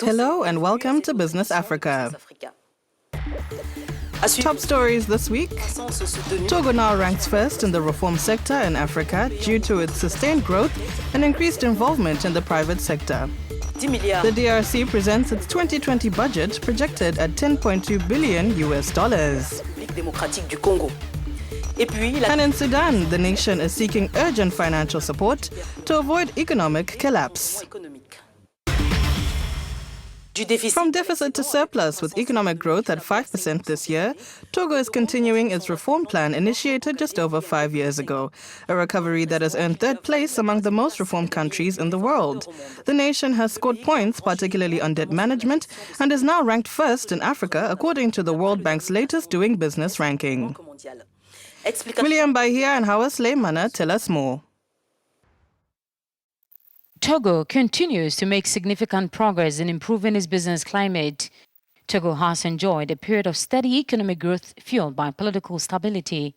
Hello and welcome to Business Africa. Top stories this week. Togo now ranks first in the reform sector in Africa due to its sustained growth and increased involvement in the private sector. The DRC presents its 2020 budget projected at $10.2 billion. And in Sudan, the nation is seeking urgent financial support to avoid economic collapse. From deficit to surplus with economic growth at 5% this year, Togo is continuing its reform plan initiated just over 5 years ago, a recovery that has earned third place among the most reformed countries in the world. The nation has scored points, particularly on debt management, and is now ranked first in Africa according to the World Bank's latest Doing Business ranking. William Bahia and Hawa Sleimana tell us more. Togo continues to make significant progress in improving its business climate. Togo has enjoyed a period of steady economic growth fueled by political stability.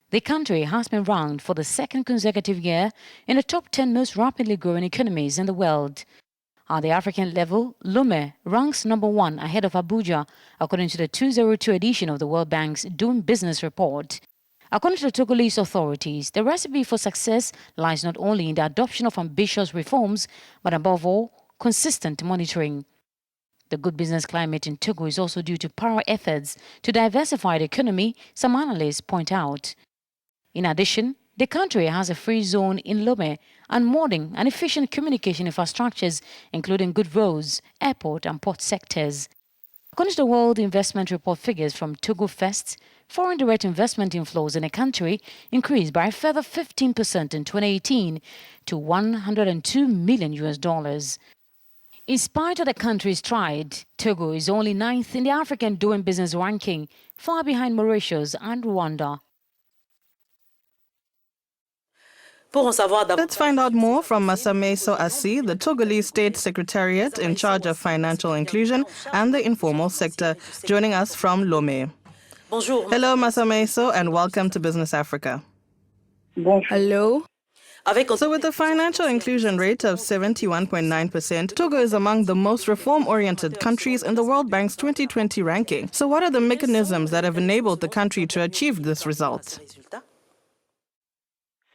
The country has been ranked for the second consecutive year in the top 10 most rapidly growing economies in the world. At the African level, Lomé ranks number 1 ahead of Abuja, according to the 2002 edition of the World Bank's Doing Business report. According to the Togolese authorities, the recipe for success lies not only in the adoption of ambitious reforms, but above all, consistent monitoring. The good business climate in Togo is also due to power efforts to diversify the economy, some analysts point out. In addition, the country has a free zone in Lomé and modern and efficient communication infrastructures, including good roads, airport and port sectors. According to the World Investment Report figures from Togo Fest, foreign direct investment inflows in the country increased by a further 15% in 2018 to $102 million. In spite of the country's stride, Togo is only 9th in the African Doing Business ranking, far behind Mauritius and Rwanda. Let's find out more from Masameso Assi, the Togolese State Secretariat in charge of financial inclusion and the informal sector, joining us from Lomé. Hello, Masameso, and welcome to Business Africa. Hello. So with a financial inclusion rate of 71.9%, Togo is among the most reform-oriented countries in the World Bank's 2020 ranking. So what are the mechanisms that have enabled the country to achieve this result?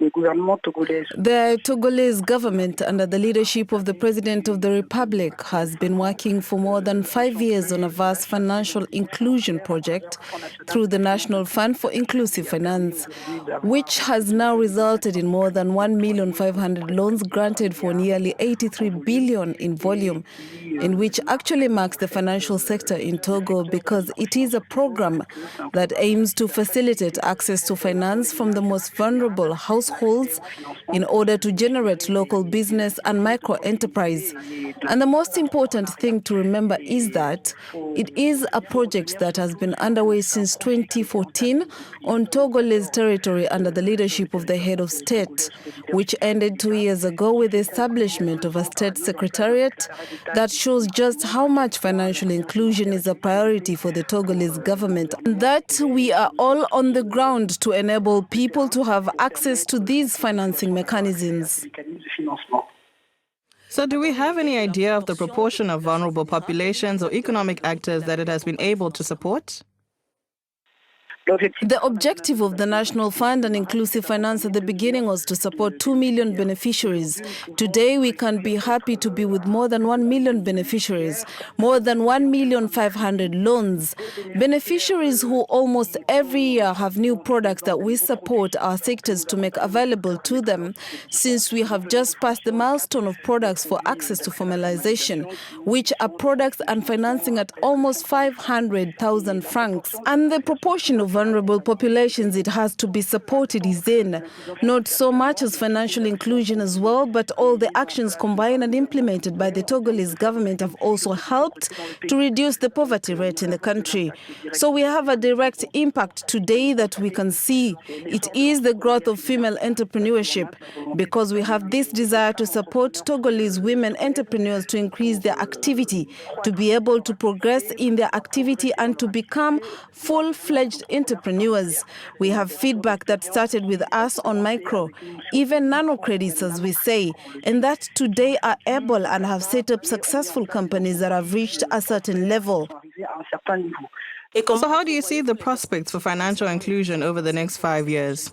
The Togolese government, under the leadership of the President of the Republic, has been working for more than 5 years on a vast financial inclusion project through the National Fund for Inclusive Finance, which has now resulted in more than 1,500,000 loans granted for nearly 83 billion in volume, in which actually marks the financial sector in Togo because it is a program that aims to facilitate access to finance from the most vulnerable households in order to generate local business and micro-enterprise. And the most important thing to remember is that it is a project that has been underway since 2014 on Togolese territory under the leadership of the head of state, which ended 2 years ago with the establishment of a state secretariat that shows just how much financial inclusion is a priority for the Togolese government, and that we are all on the ground to enable people to have access to these financing mechanisms. So do we have any idea of the proportion of vulnerable populations or economic actors that it has been able to support? The objective of the National Fund and Inclusive Finance at the beginning was to support 2 million beneficiaries. Today, we can be happy to be with more than 1 million beneficiaries, more than 1,500,000 loans. Beneficiaries who almost every year have new products that we support our sectors to make available to them, since we have just passed the milestone of products for access to formalization, which are products and financing at almost 500,000 francs. And the proportion of vulnerable populations it has to be supported is in, not so much as financial inclusion as well, but all the actions combined and implemented by the Togolese government have also helped to reduce the poverty rate in the country. So we have a direct impact today that we can see. It is the growth of female entrepreneurship. because we have this desire to support Togolese women entrepreneurs to increase their activity, to be able to progress in their activity and to become full-fledged entrepreneurs. We have feedback that started with us on micro, even nano credits as we say, and that today are able and have set up successful companies that have reached a certain level. So how do you see the prospects for financial inclusion over the next 5 years?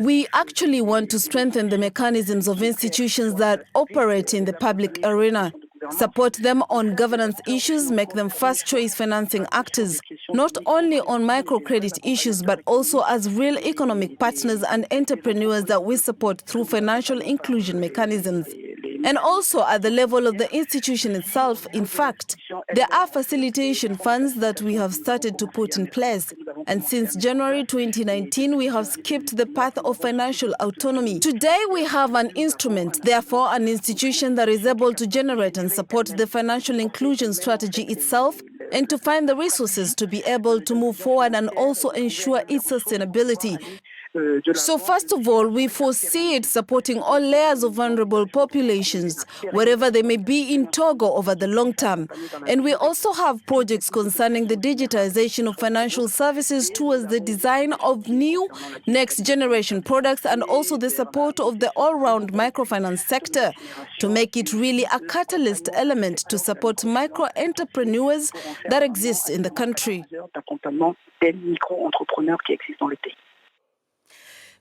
We actually want to strengthen the mechanisms of institutions that operate in the public arena, support them on governance issues, make them first-choice financing actors, not only on microcredit issues, but also as real economic partners and entrepreneurs that we support through financial inclusion mechanisms. And also at the level of the institution itself, in fact, there are facilitation funds that we have started to put in place. And since January 2019, we have skipped the path of financial autonomy. Today, we have an instrument, therefore an institution that is able to generate and support the financial inclusion strategy itself and to find the resources to be able to move forward and also ensure its sustainability. So first of all, we foresee it supporting all layers of vulnerable populations, wherever they may be in Togo over the long term. And we also have projects concerning the digitization of financial services towards the design of new next-generation products and also the support of the all-round microfinance sector to make it really a catalyst element to support micro-entrepreneurs that exist in the country.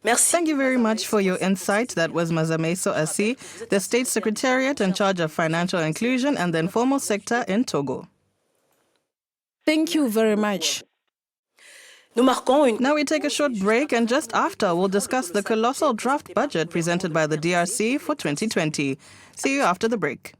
Thank you very much for your insight. That was Mazameso Assi, the State Secretariat in charge of financial inclusion and the informal sector in Togo. Thank you very much. Now we take a short break, and just after, we'll discuss the colossal draft budget presented by the DRC for 2020. See you after the break.